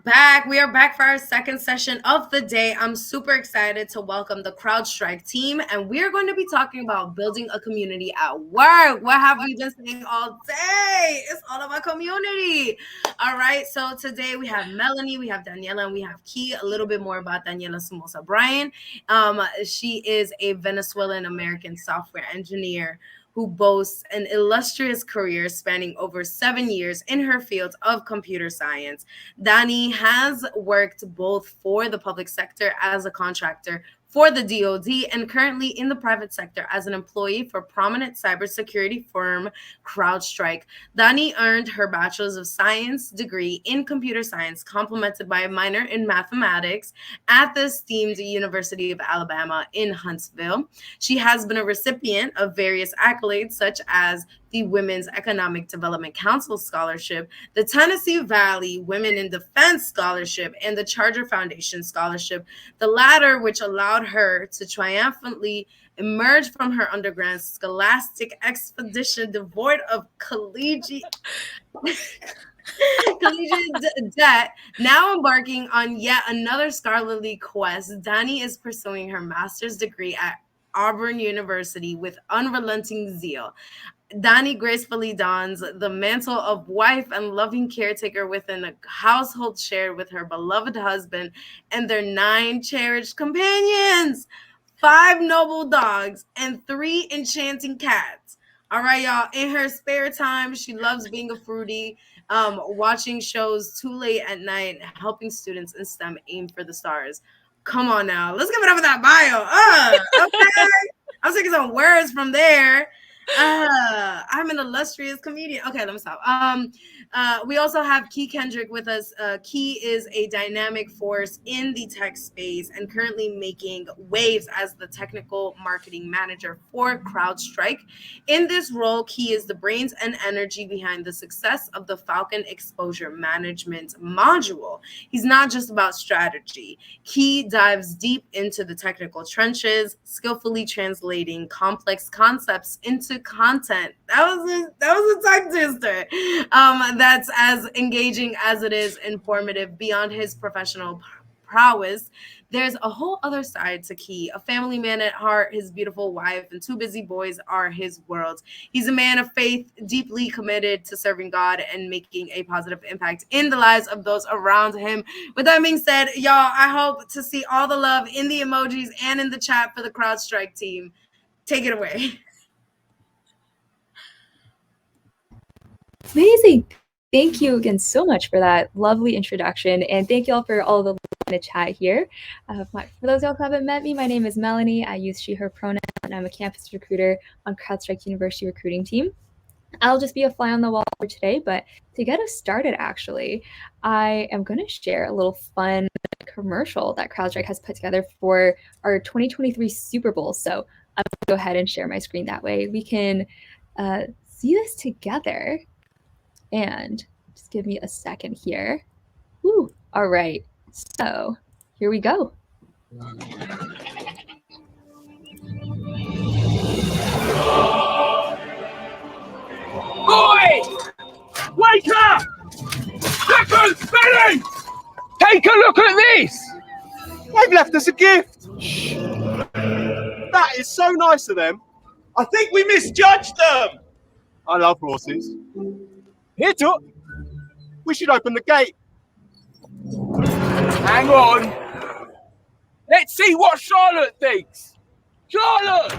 back. We are back for our second session of the day. I'm super excited to welcome the Crowdstrike team, and we are going to be talking about building a community at work. What have we been saying all day? It's all about community. All right. So today we have Melanie, we have Daniela, and we have Key. A little bit more about Daniela Somoza Bryan. She is a Venezuelan American software engineer who boasts an illustrious career spanning over 7 years in her field of computer science. Dani has worked both for the public sector as a contractor for the DoD and currently in the private sector as an employee for prominent cybersecurity firm Crowdstrike. Dani earned her Bachelor's of Science degree in computer science, complemented by a minor in mathematics at the esteemed University of Alabama in Huntsville. She has been a recipient of various accolades, such as the Women's Economic Development Council Scholarship, the Tennessee Valley Women in Defense Scholarship, and the Charter Foundation Scholarship, the latter which allowed her to triumphantly emerge from her undergrad scholastic expedition devoid of collegiate debt. Now embarking on yet another scholarly quest, Dani is pursuing her master's degree at Auburn University with unrelenting zeal. Dani gracefully dons the mantle of wife and loving caretaker within a household shared with her beloved husband and their 9 cherished companions, 5 noble dogs, and 3 enchanting cats. All right, y'all. In her spare time, she loves being a fruity, watching shows too late at night, helping students in STEM aim for the stars. Come on now. Let's give it up for that bio. Okay. I was taking some words from there. I'm an illustrious comedian. Okay, let me stop. We also have Key Kendrick with us. Key is a dynamic force in the tech space and currently making waves as the technical marketing manager for Crowdstrike. In this role, Key is the brains and energy behind the success of the Falcon Exposure Management module. He's not just about strategy. Key dives deep into the technical trenches, skillfully translating complex concepts into content. That was a tongue twister. That's as engaging as it is informative. Beyond his professional prowess, there's a whole other side to Key. A family man at heart, his beautiful wife and 2 busy boys are his world. He's a man of faith, deeply committed to serving God and making a positive impact in the lives of those around him. With that being said, y'all, I hope to see all the love in the emojis and in the chat for the Crowdstrike team. Take it away. Amazing. Thank you again so much for that lovely introduction. And thank you all for all the in the chat here. For those y'all who haven't met me, my name is Melanie. I use she, her pronoun, and I'm a campus recruiter on Crowdstrike University recruiting team. I'll just be a fly on the wall for today, but to get us started, actually, I am going to share a little fun commercial that Crowdstrike has put together for our 2023 Super Bowl. So I'm going to go ahead and share my screen that way. We can see this together. And just give me a second here. Woo. All right. So here we go. Boys! Wake up! Clifford's Billy! Take a look at this! They've left us a gift! Shh. That is so nice of them. I think we misjudged them! I love horses. Here, Tut. We should open the gate. Hang on. Let's see what Charlotte thinks. Charlotte!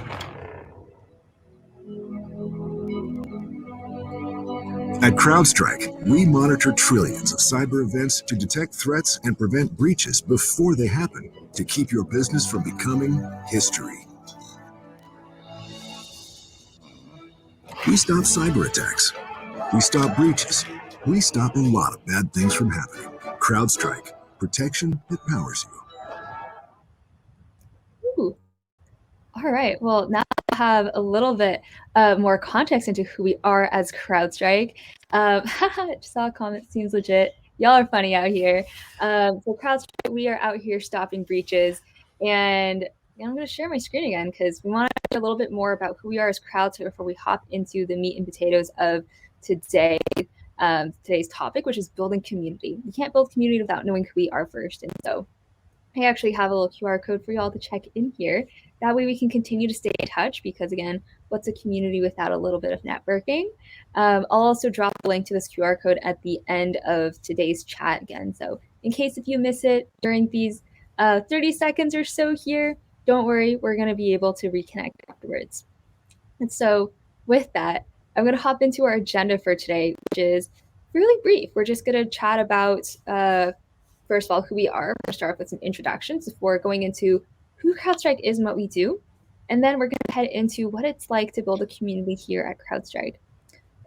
At Crowdstrike, we monitor trillions of cyber events to detect threats and prevent breaches before they happen, to keep your business from becoming history. We stop cyber attacks. We stop breaches. We stop a lot of bad things from happening. Crowdstrike, protection that powers you. Ooh. All right. Well, now I have a little bit more context into who we are as Crowdstrike. Just saw a comment, seems legit. Y'all are funny out here. So Crowdstrike, we are out here stopping breaches. And I'm going to share my screen again because we want to talk a little bit more about who we are as Crowdstrike before we hop into the meat and potatoes of today. today's topic, which is building community. We can't build community without knowing who we are first. And so I actually have a little QR code for y'all to check in here. That way we can continue to stay in touch because, again, what's a community without a little bit of networking? I'll also drop a link to this QR code at the end of today's chat again. So in case if you miss it during these 30 seconds or so here, don't worry, we're going to be able to reconnect afterwards. And so with that, I'm going to hop into our agenda for today, which is really brief. We're just going to chat about first of all, who we are. We're going to start with some introductions before going into who CrowdStrike is and what we do. And then we're going to head into what it's like to build a community here at CrowdStrike.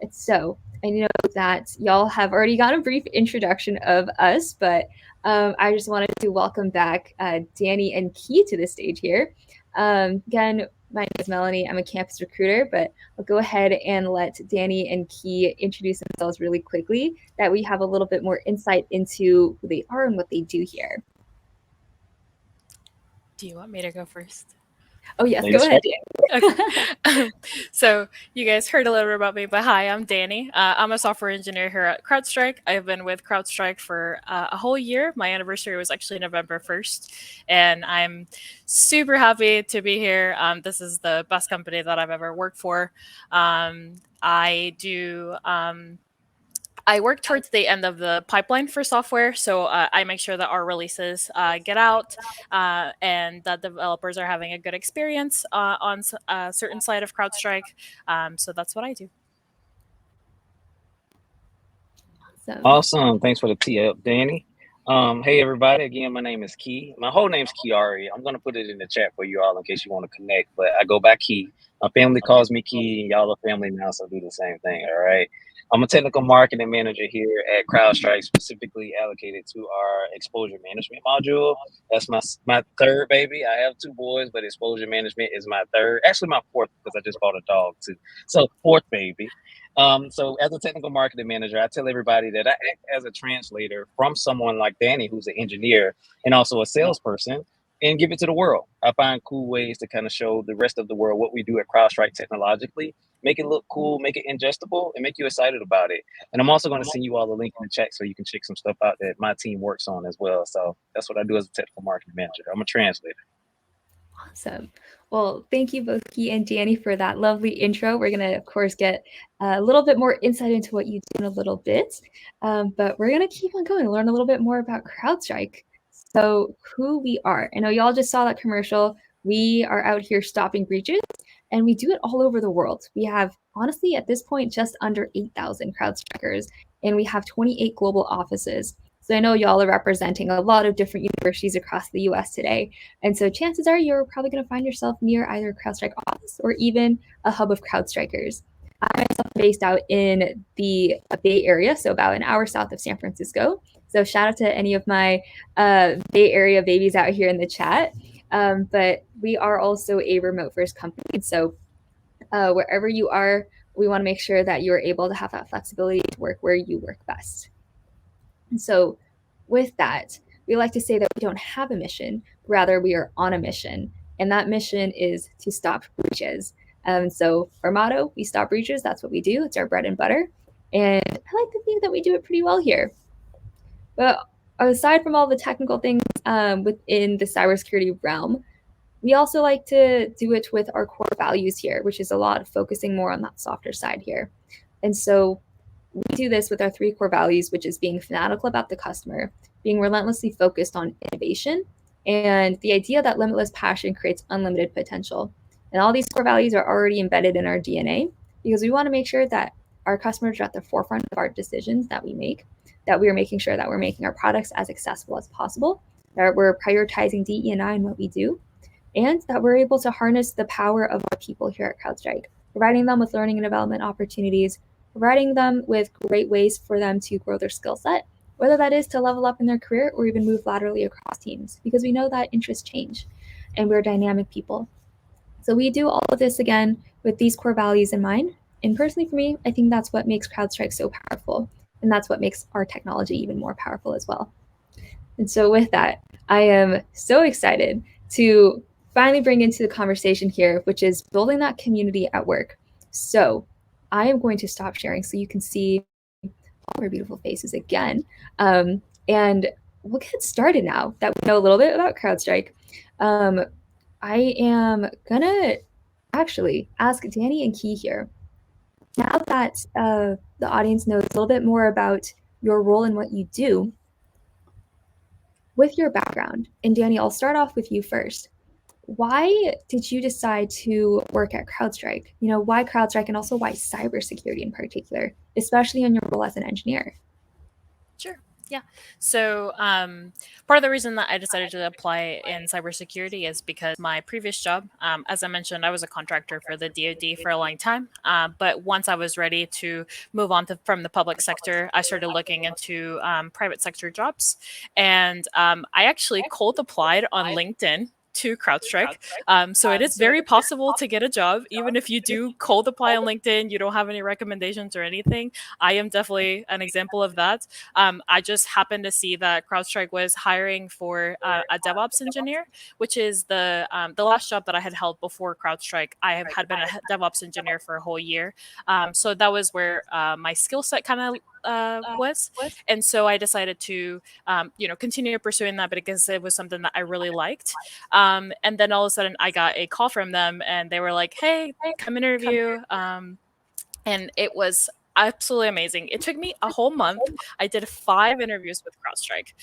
And so I know that y'all have already got a brief introduction of us, but I just wanted to welcome back Danny and Key to the stage here. Again, my name is Melanie. I'm a campus recruiter, but I'll go ahead and let Danny and Key introduce themselves really quickly, that we have a little bit more insight into who they are and what they do here. Do you want me to go first? Oh, yes, go ahead, Danny. Okay. So you guys heard a little bit about me, but hi, I'm Danny. I'm a software engineer here at Crowdstrike. I've been with Crowdstrike for a whole year. My anniversary was actually November 1st, and I'm super happy to be here. This is the best company that I've ever worked for. I work towards the end of the pipeline for software, so I make sure that our releases get out and that developers are having a good experience on a certain side of CrowdStrike. So that's what I do. Awesome. Thanks for the tee up, Danny. Hey, everybody. Again, my name is Key. My whole name's Kiari. I'm going to put it in the chat for you all in case you want to connect, but I go by Key. My family calls me Key, and y'all are family now, so do the same thing, all right? I'm a technical marketing manager here at CrowdStrike, specifically allocated to our exposure management module. That's my third baby. I have two boys, but exposure management is my third. Actually, my fourth, because I just bought a dog, too. So, fourth baby. So as a technical marketing manager, I tell everybody that I act as a translator from someone like Danny, who's an engineer and also a salesperson, and give it to the world. I find cool ways to kind of show the rest of the world what we do at CrowdStrike technologically, make it look cool, make it ingestible, and make you excited about it. And I'm also going to send you all a link in the chat so you can check some stuff out that my team works on as well. So that's what I do as a technical marketing manager. I'm a translator. Awesome. Well, thank you both, Key and Danny, for that lovely intro. We're going to, of course, get a little bit more insight into what you do in a little bit, but we're going to keep on going, learn a little bit more about CrowdStrike. So who we are. I know y'all just saw that commercial. We are out here stopping breaches, and we do it all over the world. We have, honestly, at this point, just under 8,000 CrowdStrikers, and we have 28 global offices. So I know y'all are representing a lot of different universities across the US today. And so chances are you're probably going to find yourself near either a CrowdStrike office or even a hub of CrowdStrikers. I'm myself based out in the Bay Area, so about an hour south of San Francisco. So shout out to any of my Bay Area babies out here in the chat. But we are also a remote first company. So wherever you are, we want to make sure that you're able to have that flexibility to work where you work best. And so with that, we like to say that we don't have a mission, rather we are on a mission. And that mission is to stop breaches. So our motto, we stop breaches, that's what we do. It's our bread and butter. And I like to think that we do it pretty well here. But aside from all the technical things within the cybersecurity realm, we also like to do it with our core values here, which is a lot of focusing more on that softer side here. And so we do this with our three core values, which is being fanatical about the customer, being relentlessly focused on innovation, and the idea that limitless passion creates unlimited potential. And all these core values are already embedded in our DNA because we want to make sure that our customers are at the forefront of our decisions that we make, that we are making sure that we're making our products as accessible as possible, that we're prioritizing DE&I in what we do, and that we're able to harness the power of our people here at CrowdStrike, providing them with learning and development opportunities, providing them with great ways for them to grow their skill set, whether that is to level up in their career or even move laterally across teams, because we know that interests change and we're dynamic people. So we do all of this again with these core values in mind. And personally for me, I think that's what makes CrowdStrike so powerful. And that's what makes our technology even more powerful as well. And so with that, I am so excited to finally bring into the conversation here, which is building that community at work. So I am going to stop sharing so you can see all our beautiful faces again. And we'll get started now that we know a little bit about Crowdstrike. I am gonna actually ask Danny and Key here. Now that the audience knows a little bit more about your role and what you do, with your background, and Danny, I'll start off with you first. Why did you decide to work at Crowdstrike? Why Crowdstrike, and also why cybersecurity in particular, especially in your role as an engineer? Sure. Yeah. So part of the reason that I decided to apply in cybersecurity is because my previous job, as I mentioned, I was a contractor for the DoD for a long time. But once I was ready to move on from the public sector, I started looking into private sector jobs. And I actually cold applied on LinkedIn to CrowdStrike. So it is very possible to get a job, even if you do cold apply on LinkedIn, you don't have any recommendations or anything. I am definitely an example of that. I just happened to see that CrowdStrike was hiring for a DevOps engineer, which is the last job that I had held before CrowdStrike. Had been a DevOps engineer for a whole year, so that was where my skill set kind of was. And so I decided to, continue pursuing that because it was something that I really liked. And then all of a sudden I got a call from them and they were like, hey, come interview. And it was absolutely amazing. It took me a whole month. I did 5 interviews with CrowdStrike,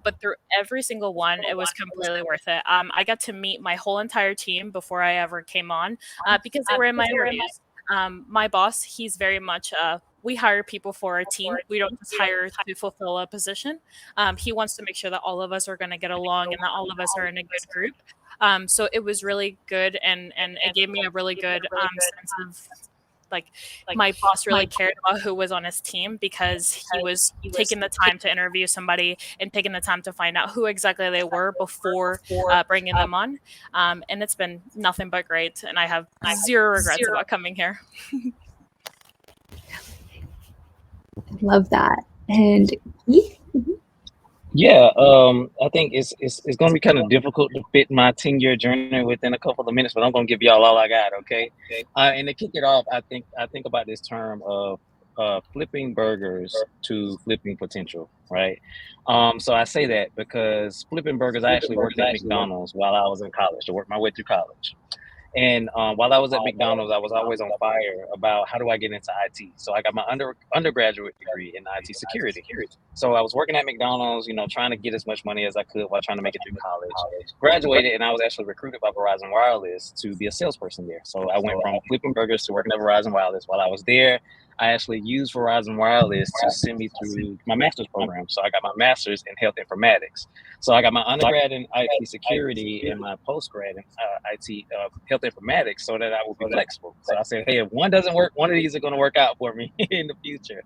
but through every single one, it was completely worth it. I got to meet my whole entire team before I ever came on because they were in my interviews. My boss, he's very much we hire people for our team. We don't just hire to fulfill a position. He wants to make sure that all of us are going to get along and that all of us are in a good group. So it was really good, and it gave me a really good sense of like my boss really cared about who was on his team because he was taking the time to interview somebody and taking the time to find out who exactly they were before bringing them on. And it's been nothing but great, and I have zero regrets about coming here. Love that. And Keith? Yeah, I think it's going to be kind of difficult to fit my 10-year journey within a couple of minutes, but I'm going to give y'all all I got, okay? And to kick it off, I think about this term of flipping burgers to flipping potential, right? So I say that because flipping burgers, I actually worked at McDonald's while I was in college. I worked my way through college. And while I was at McDonald's, I was always on fire about how do I get into IT. So I got my undergraduate degree in IT security. So I was working at McDonald's, trying to get as much money as I could while trying to make it through college. Graduated, and I was actually recruited by Verizon Wireless to be a salesperson there. So I went from flipping burgers to working at Verizon Wireless. While I was there, I actually used Verizon Wireless to send me through my master's program. So I got my master's in health informatics. So I got my undergrad in IT security and my postgrad in IT health informatics so that I would be flexible. So I said, hey, if one doesn't work, one of these are going to work out for me in the future.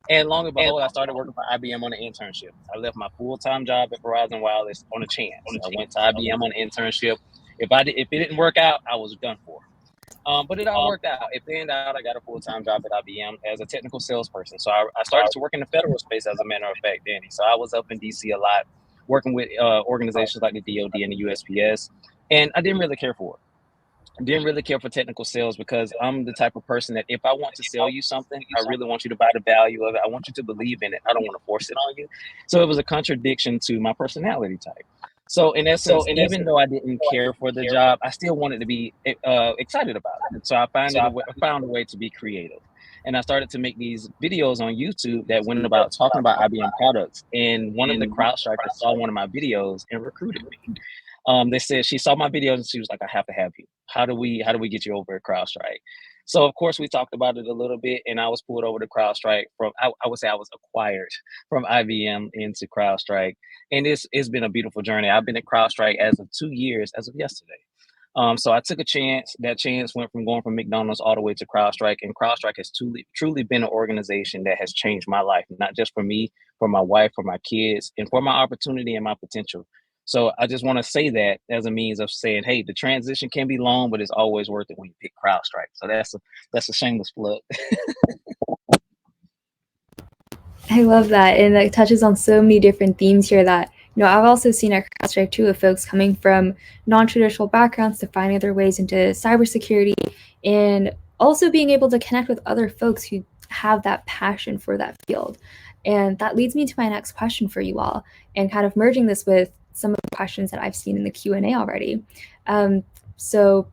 And long and behold, I started working for IBM on an internship. I left my full-time job at Verizon Wireless on a chance. I went to IBM on an internship. If it didn't work out, I was done for. But it all worked out. It panned out. I got a full-time job at IBM as a technical salesperson. So I started to work in the federal space, as a matter of fact, Danny. So I was up in DC a lot, working with organizations like the DoD and the USPS. And I didn't really care for it. I didn't really care for technical sales because I'm the type of person that if I want to sell you something, I really want you to buy the value of it. I want you to believe in it. I don't want to force it on you. So it was a contradiction to my personality type. So in essence, even though I didn't care for the job, I still wanted to be excited about it. So I found a way to be creative. And I started to make these videos on YouTube that went about talking about IBM products. And one of the CrowdStrikers saw one of my videos and recruited me. They said she saw my videos and she was like, I have to have you. How do we get you over at CrowdStrike? So of course we talked about it a little bit, and I was pulled over to CrowdStrike from I would say I was acquired from IBM into CrowdStrike. And it's been a beautiful journey. I've been at CrowdStrike as of 2 years as of yesterday. So I took a chance. That chance went from going from McDonald's all the way to CrowdStrike, and CrowdStrike has truly been an organization that has changed my life, not just for me, for my wife, for my kids, and for my opportunity and my potential. So I just want to say that as a means of saying, hey, the transition can be long, but it's always worth it when you pick CrowdStrike. So that's a shameless plug. I love that. And it touches on so many different themes here that, I've also seen at CrowdStrike too of folks coming from non-traditional backgrounds to finding their ways into cybersecurity and also being able to connect with other folks who have that passion for that field. And that leads me to my next question for you all, and kind of merging this with some of the questions that I've seen in the Q&A already. So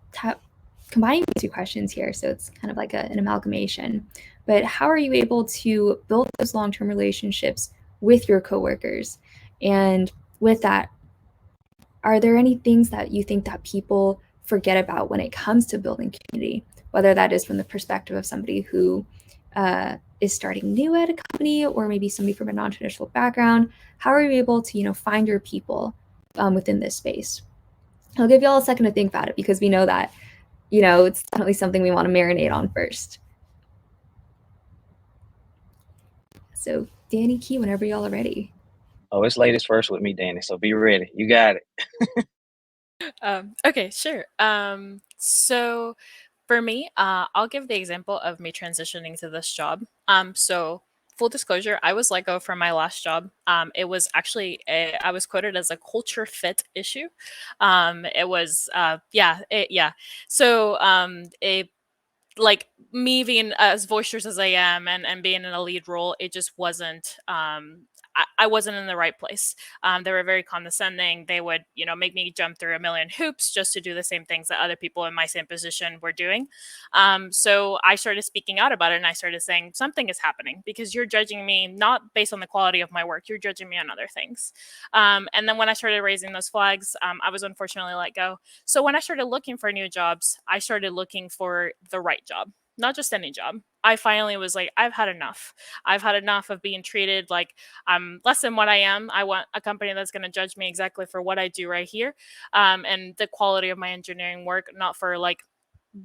combining these two questions here, so it's kind of like an amalgamation. But how are you able to build those long-term relationships with your coworkers? And with that, are there any things that you think that people forget about when it comes to building community, whether that is from the perspective of somebody who is starting new at a company, or maybe somebody from a non-traditional background? How are you able to, find your people within this space? I'll give you all a second to think about it, because we know that, it's definitely something we want to marinate on first. So Danny, Key, whenever y'all are ready. Oh, it's ladies first with me, Danny. So be ready. You got it. Okay, sure. So for me, I'll give the example of me transitioning to this job. So full disclosure, I was let go from my last job. It was actually I was quoted as a culture fit issue. It was yeah. So it like me being as boisterous as I am, and being in a lead role, it just wasn't I wasn't in the right place. They were very condescending. They would, make me jump through a million hoops just to do the same things that other people in my same position were doing. So I started speaking out about it, and I started saying something is happening, because you're judging me not based on the quality of my work. You're judging me on other things. And then when I started raising those flags, I was unfortunately let go. So when I started looking for new jobs, I started looking for the right job, not just any job. I finally was like, I've had enough. I've had enough of being treated like I'm less than what I am. I want a company that's going to judge me exactly for what I do right here, and the quality of my engineering work, not for like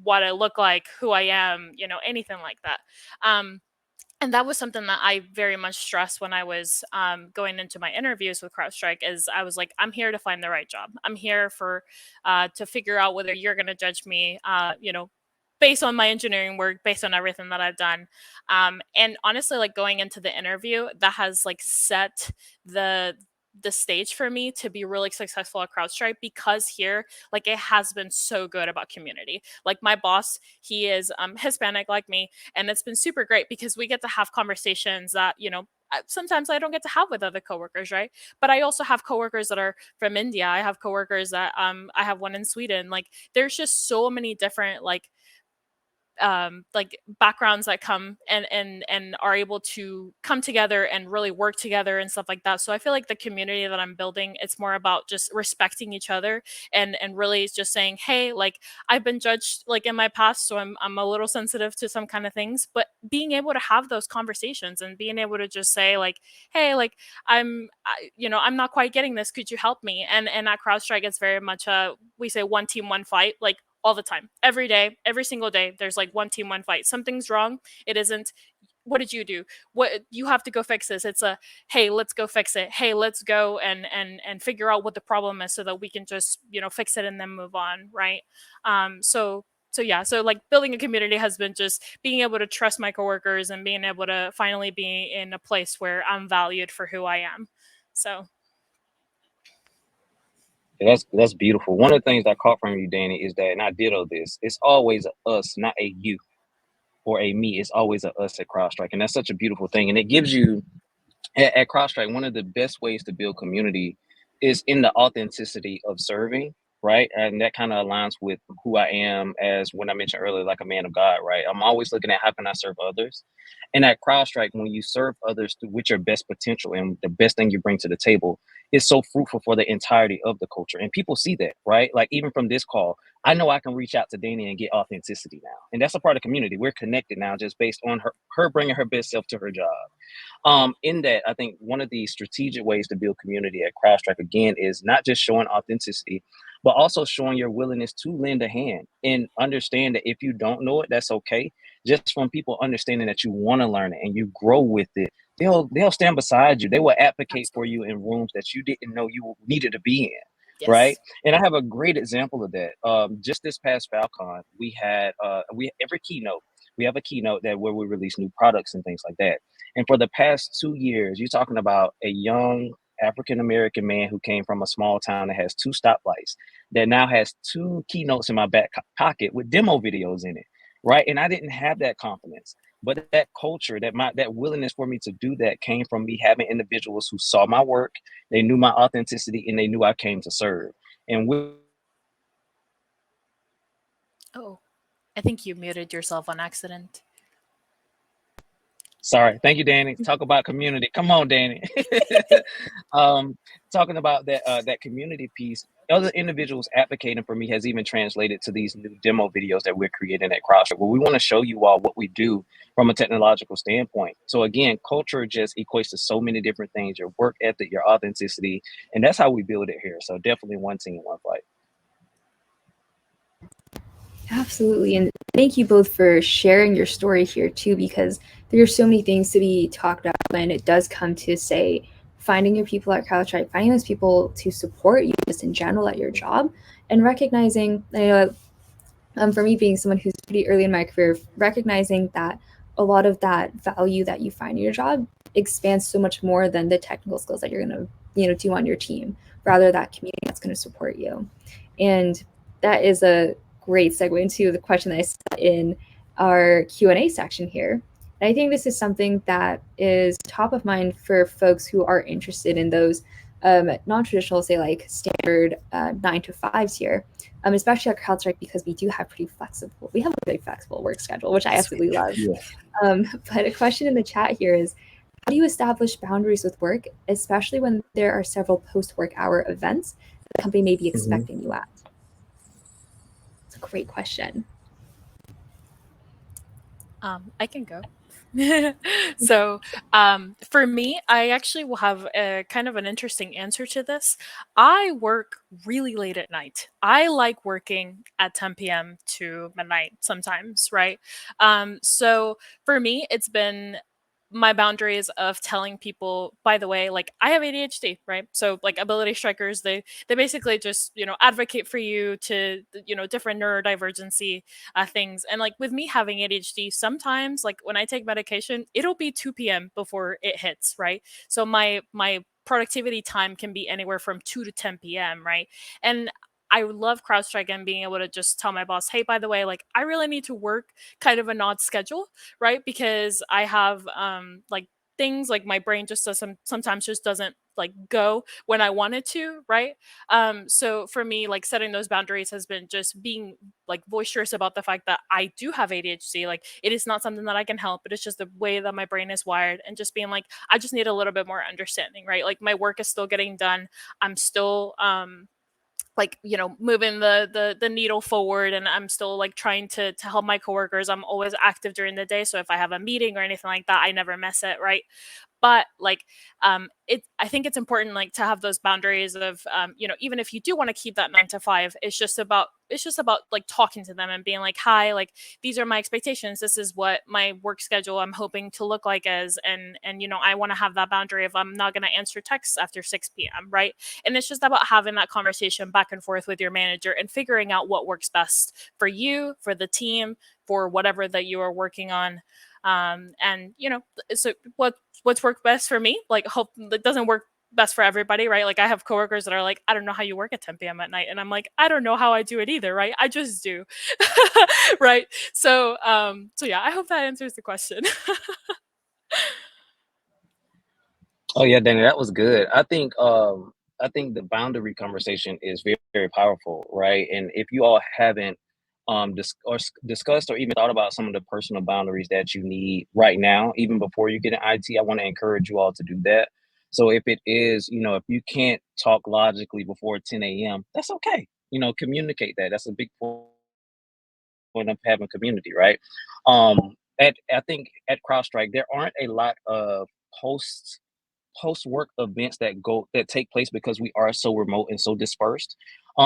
what I look like, who I am, anything like that. And that was something that I very much stressed when I was going into my interviews with Crowdstrike. Is I was like, I'm here to find the right job. I'm here for to figure out whether you're going to judge me, based on my engineering work, based on everything that I've done. And honestly, like going into the interview, that has like set the the stage for me to be really successful at Crowdstrike, because here, like, it has been so good about community. Like my boss, he is Hispanic like me, and it's been super great because we get to have conversations that, sometimes I don't get to have with other coworkers, right? But I also have coworkers that are from India. I have coworkers that I have one in Sweden. Like there's just so many different like backgrounds that come and are able to come together and really work together and stuff like that. So I feel like the community that I'm building, it's more about just respecting each other, and really just saying, hey, like I've been judged like in my past, so I'm a little sensitive to some kind of things, but being able to have those conversations and being able to just say like, hey, like I'm not quite getting this, could you help me? And at CrowdStrike, it's very much we say one team one fight, like all the time, every day, every single day. There's like one team, one fight. Something's wrong. It isn't, what did you do? What, you have to go fix this. It's a, hey, let's go fix it. Hey, let's go and figure out what the problem is so that we can just, fix it and then move on, right? So yeah, so like building a community has been just being able to trust my coworkers and being able to finally be in a place where I'm valued for who I am. So That's beautiful. One of the things I caught from you, Danny, is that, and I ditto this, it's always a us, not a you or a me. It's always a us at CrowdStrike. And that's such a beautiful thing. And it gives you, at CrowdStrike, one of the best ways to build community is in the authenticity of serving, right? And that kind of aligns with who I am, as when I mentioned earlier, like a man of God, right? I'm always looking at how can I serve others. And at CrowdStrike, when you serve others with your best potential and the best thing you bring to the table, it's so fruitful for the entirety of the culture. And people see that, right? Like even from this call, I know I can reach out to Danny and get authenticity now. And that's a part of community. We're connected now just based on her bringing her best self to her job. In that, I think one of the strategic ways to build community at CrowdStrike, again, is not just showing authenticity, but also showing your willingness to lend a hand and understand that if you don't know it, that's okay. Just from people understanding that you want to learn it and you grow with it, they'll stand beside you. They will advocate for you in rooms that you didn't know you needed to be in. yes. Right. And I have a great example of that. Just this past Falcon, we had every keynote, we have a keynote that where we release new products and things like that. And for the past 2 years, you're talking about a young African American man who came from a small town that has 2 stoplights, that now has 2 keynotes in my back pocket with demo videos in it. Right. And I didn't have that confidence. But that culture, that willingness for me to do that came from me having individuals who saw my work, they knew my authenticity, and they knew I came to serve. And Oh, I think you muted yourself on accident. sorry, thank you, Danny. Talk about community. Come on, Danny. um, Talking about that community piece, other individuals advocating for me has even translated to these new demo videos that we're creating at Crowdstrike, where we want to show you all what we do from a technological standpoint. So again, culture just equates to so many different things: your work ethic, your authenticity, and that's how we build it here. So definitely one team, one fight. Absolutely. And thank you both for sharing your story here too, because there are so many things to be talked about when it does come to, say, finding your people at CrowdStrike, finding those people to support you just in general at your job, and recognizing, I know for me being someone who's pretty early in my career, recognizing that a lot of that value that you find in your job expands so much more than the technical skills that you're going to do on your team, rather that community that's going to support you. And that is a great segue into the question that I set in our Q&A section here. And I think this is something that is top of mind for folks who are interested in those non-traditional, say like standard 9 to 5s here, especially at CrowdStrike, because we do have we have a pretty flexible work schedule, which I absolutely love. Yeah. But a question in the chat here is, how do you establish boundaries with work, especially when there are several post-work hour events that the company may be expecting you at? It's a great question. I can go. So for me, I actually will have a kind of an interesting answer to this. I work really late at night. I like working at 10 p.m. to midnight sometimes, right? So for me, it's been my boundaries of telling people, by the way, like I have ADHD, right? So like ability strikers, they basically just advocate for you to different neurodivergency things. And like with me having ADHD, sometimes like when I take medication, it'll be 2 p.m. before it hits, right? So my productivity time can be anywhere from 2 to 10 p.m., right? And I love CrowdStrike and being able to just tell my boss, hey, by the way, like I really need to work kind of an odd schedule, right? Because I have like things like my brain just sometimes just doesn't like go when I wanted to, right? So for me, like setting those boundaries has been just being like boisterous about the fact that I do have ADHD. Like it is not something that I can help, but it's just the way that my brain is wired, and just being like, I just need a little bit more understanding, right? Like my work is still getting done. I'm still like moving the needle forward, and I'm still like trying to help my coworkers. I'm always active during the day, so if I have a meeting or anything like that, I never miss it, right? But like I think it's important like to have those boundaries of even if you do want to keep that 9 to 5, it's just about like talking to them and being like, hi, like these are my expectations, this is what my work schedule I'm hoping to look like as, and I want to have that boundary of I'm not going to answer texts after 6 p.m., right? And it's just about having that conversation back and forth with your manager and figuring out what works best for you, for the team, for whatever that you are working on. And so what's worked best for me, like hope it doesn't work best for everybody, right? Like I have coworkers that are like, I don't know how you work at 10 p.m. at night, and I'm like, I don't know how I do it either, right? I just do. Right? So yeah, I hope that answers the question. Oh yeah, Danny, that was good. I think the boundary conversation is very, very powerful, right? And if you all haven't discussed or even thought about some of the personal boundaries that you need right now, even before you get in IT, I want to encourage you all to do that. So if it is, if you can't talk logically before 10 a.m., that's okay. Communicate that. That's a big point of having community, right? I think at CrowdStrike there aren't a lot of post work events that take place because we are so remote and so dispersed.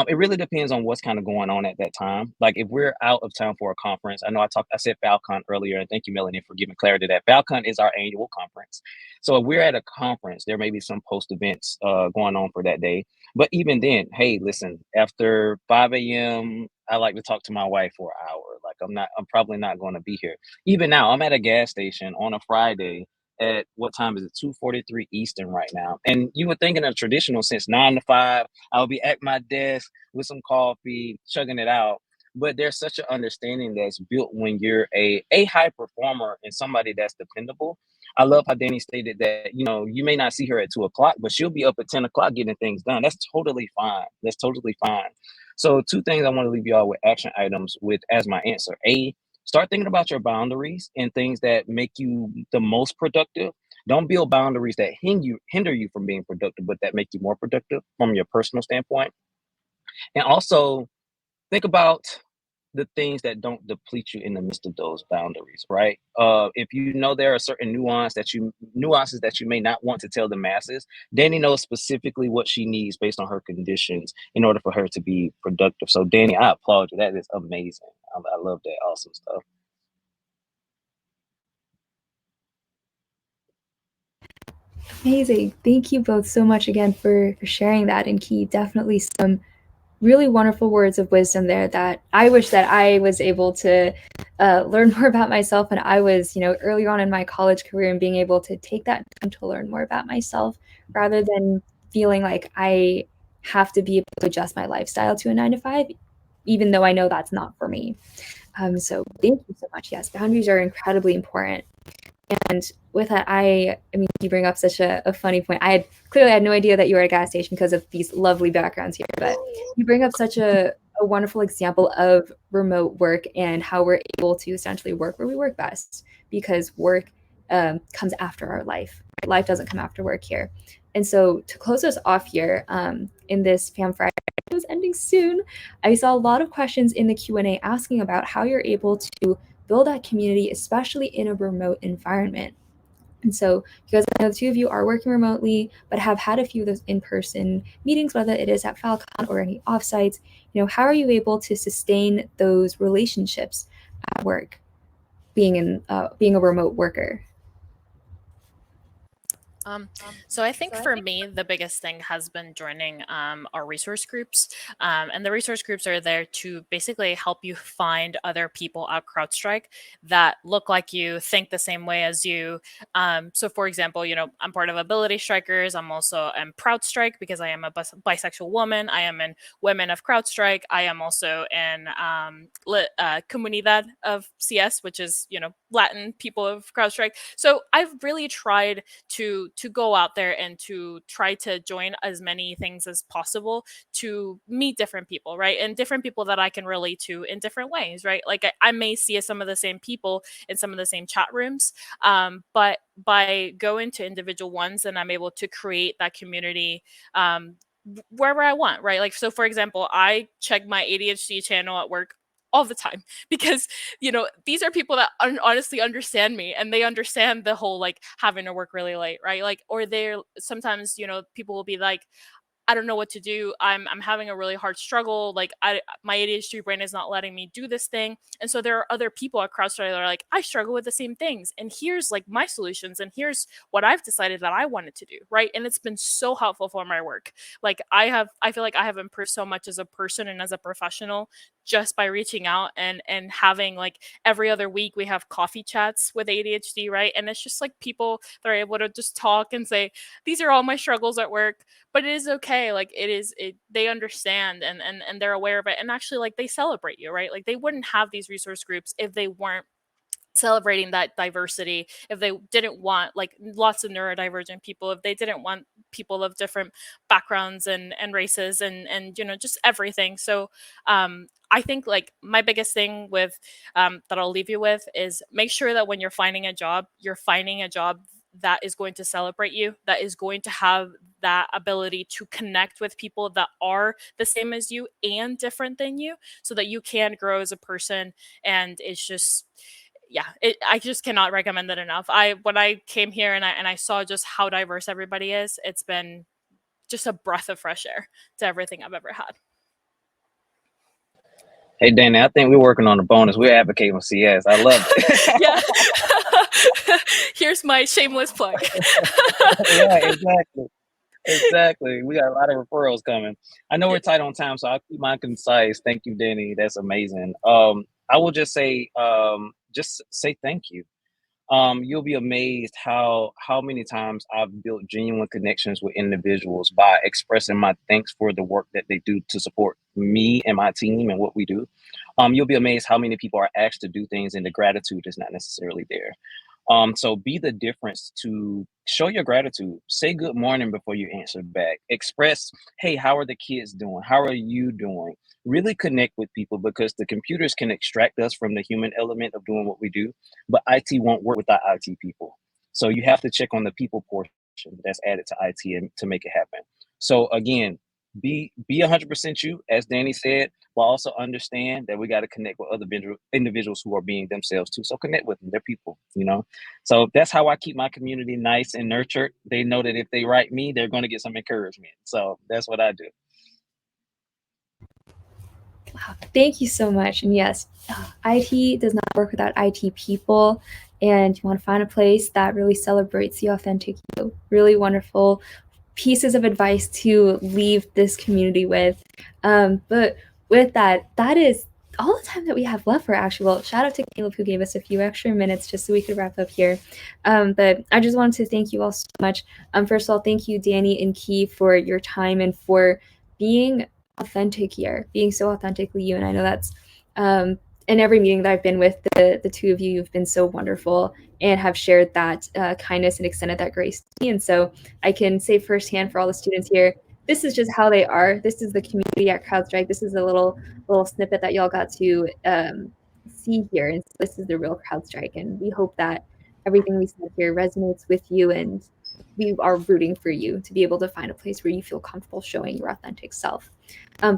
It really depends on what's kind of going on at that time. Like if we're out of town for a conference, I know I said Falcon earlier, and thank you, Melanie, for giving clarity that Falcon is our annual conference. So if we're at a conference, there may be some post events going on for that day. But even then, hey, listen, after 5 a.m., I like to talk to my wife for an hour. Like I'm probably not going to be here. Even now, I'm at a gas station on a Friday at what time is it? 2:43 Eastern right now. And you would think in a traditional sense, 9 to 5, I'll be at my desk with some coffee, chugging it out. but there's such an understanding that's built when you're a high performer and somebody that's dependable. I love how Danny stated that, you may not see her at 2 o'clock, but she'll be up at 10 o'clock getting things done. That's totally fine. That's totally fine. So 2 things I want to leave y'all with action items with as my answer. Start thinking about your boundaries and things that make you the most productive. Don't build boundaries that hinder you from being productive, but that make you more productive from your personal standpoint. And also think about the things that don't deplete you in the midst of those boundaries, right? If you know there are certain nuances that you may not want to tell the masses, Danny knows specifically what she needs based on her conditions in order for her to be productive. So Danny, I applaud you. That is amazing. I love that. Awesome stuff. Amazing. Thank you both so much again for sharing that. And Key, definitely some really wonderful words of wisdom there that I wish that I was able to learn more about myself when I was, earlier on in my college career, and being able to take that time to learn more about myself rather than feeling like I have to be able to adjust my lifestyle to a 9 to 5, even though I know that's not for me. So thank you so much. Yes, boundaries are incredibly important. And with that, I mean, you bring up such a funny point. I had clearly had no idea that you were at a gas station because of these lovely backgrounds here, but you bring up such a wonderful example of remote work and how we're able to essentially work where we work best, because work comes after our life. Right? Life doesn't come after work here. And so to close us off here, in this Fam Friday, it was ending soon, I saw a lot of questions in the Q&A asking about how you're able to build that community, especially in a remote environment. And so, because I know the two of you are working remotely, but have had a few of those in-person meetings, whether it is at Falcon or any offsites, how are you able to sustain those relationships at work, being a remote worker? So I think for me, the biggest thing has been joining our resource groups. And the resource groups are there to basically help you find other people at CrowdStrike that look like you, think the same way as you. So for example, I'm part of Ability Strikers. I'm also in CrowdStrike because I am a bisexual woman. I am in Women of CrowdStrike. I am also in Comunidad of CS, which is, Latin people of CrowdStrike. So I've really tried to go out there and to try to join as many things as possible to meet different people, right? And different people that I can relate to in different ways, right? Like I may see some of the same people in some of the same chat rooms, but by going to individual ones, and I'm able to create that community wherever I want, right? Like, so for example, I check my ADHD channel at work all the time because these are people that honestly understand me, and they understand the whole like having to work really late, right? Like, or they're sometimes people will be like, I don't know what to do. I'm having a really hard struggle. Like my ADHD brain is not letting me do this thing. And so there are other people at CrowdStrike that are like, I struggle with the same things. And here's like my solutions. And here's what I've decided that I wanted to do. Right. And it's been so helpful for my work. Like I feel like I have improved so much as a person and as a professional just by reaching out and having like every other week we have coffee chats with ADHD, right? And it's just like people that are able to just talk and say, these are all my struggles at work, but it is okay. Like they understand and they're aware of it, and actually like they celebrate you, right? Like they wouldn't have these resource groups if they weren't celebrating that diversity, if they didn't want like lots of neurodivergent people, if they didn't want people of different backgrounds and races and just everything. So I think like my biggest thing with that I'll leave you with is make sure that when you're finding a job, you're finding a job that is going to celebrate you, that is going to have that ability to connect with people that are the same as you and different than you, so that you can grow as a person. And it's just, yeah, I just cannot recommend it enough. When I came here and I saw just how diverse everybody is, it's been just a breath of fresh air to everything I've ever had. Hey, Danny, I think we're working on a bonus. We're advocating for CS. I love it. Yeah. Here's my shameless plug. Right, exactly. We got a lot of referrals coming. I know we're tight on time, so I'll keep mine concise. Thank you, Danny. That's amazing. I will just say thank you. You'll be amazed how many times I've built genuine connections with individuals by expressing my thanks for the work that they do to support me and my team and what we do, you'll be amazed how many people are asked to do things and the gratitude is not necessarily there. So be the difference to show your gratitude. Say good morning before you answer back. Express, hey, how are the kids doing? How are you doing? Really connect with people because the computers can extract us from the human element of doing what we do, but IT won't work without IT people. So you have to check on the people portion that's added to IT and to make it happen. So again, be 100% you, as Danny said, but also understand that we got to connect with other individuals who are being themselves too. So connect with them. They're people, you know? So that's how I keep my community nice and nurtured. They know that if they write me, they're going to get some encouragement. So that's what I do. Wow, thank you so much. And yes, IT does not work without IT people. And you want to find a place that really celebrates the authentic you. Really wonderful pieces of advice to leave this community with. But with that, that is all the time that we have left for actually. Well, shout out to Caleb who gave us a few extra minutes just so we could wrap up here. But I just wanted to thank you all so much. First of all, thank you, Danny and Key, for your time and for being authentic here, being so authentically you. And I know that's in every meeting that I've been with, the two of you, you've been so wonderful and have shared that kindness and extended that grace to me. And so I can say firsthand for all the students here, this is just how they are. This is the community at Crowdstrike. This is a little snippet that y'all got to see here. And so this is the real Crowdstrike. And we hope that everything we said here resonates with you, and we are rooting for you to be able to find a place where you feel comfortable showing your authentic self.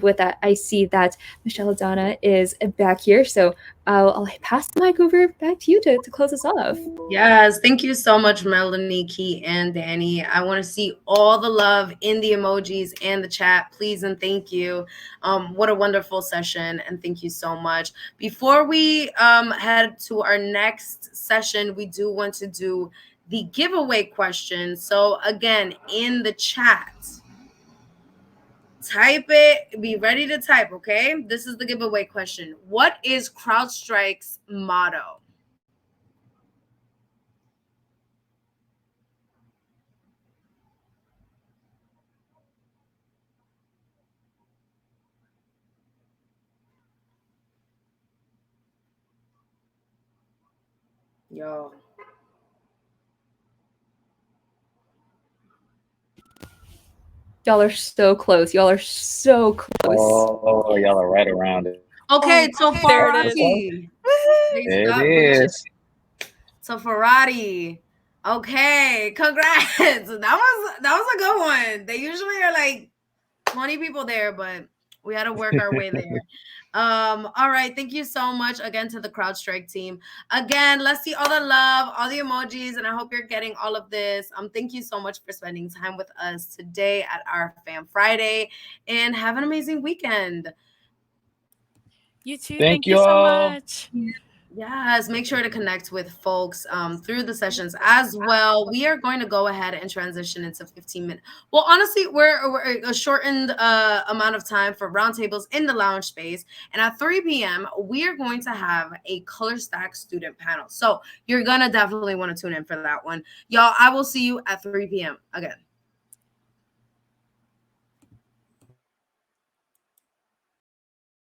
With that, I see that Michelle Adana is back here, so I'll pass the mic over back to you to close us off. Yes, thank you so much, Melanie, Key, and Danny. I want to see all the love in the emojis and the chat, please and thank you. What a wonderful session, and thank you so much. Before we head to our next session, we do want to do the giveaway question. So again, in the chat, type it, be ready to type, okay? This is the giveaway question. What is CrowdStrike's motto? Yo. Y'all are so close. Y'all are so close. Oh, y'all are right around it. Okay, so There it is. Ferrari. There it is. So Ferrari. Okay, congrats. That was a good one. They usually are like 20 people there, but we had to work our way there. All right, thank you so much again to the CrowdStrike team. Again, let's see all the love, all the emojis, and I hope you're getting all of this. Thank you so much for spending time with us today at our Fam Friday, and have an amazing weekend. You too. Thank Thank you so y'all. much. Yes, make sure to connect with folks through the sessions as well. We are going to go ahead and transition into 15 minutes. Well, honestly, we're a shortened amount of time for roundtables in the lounge space. And at 3 p.m., we are going to have a color stack student panel. So you're going to definitely want to tune in for that one. Y'all, I will see you at 3 p.m. again.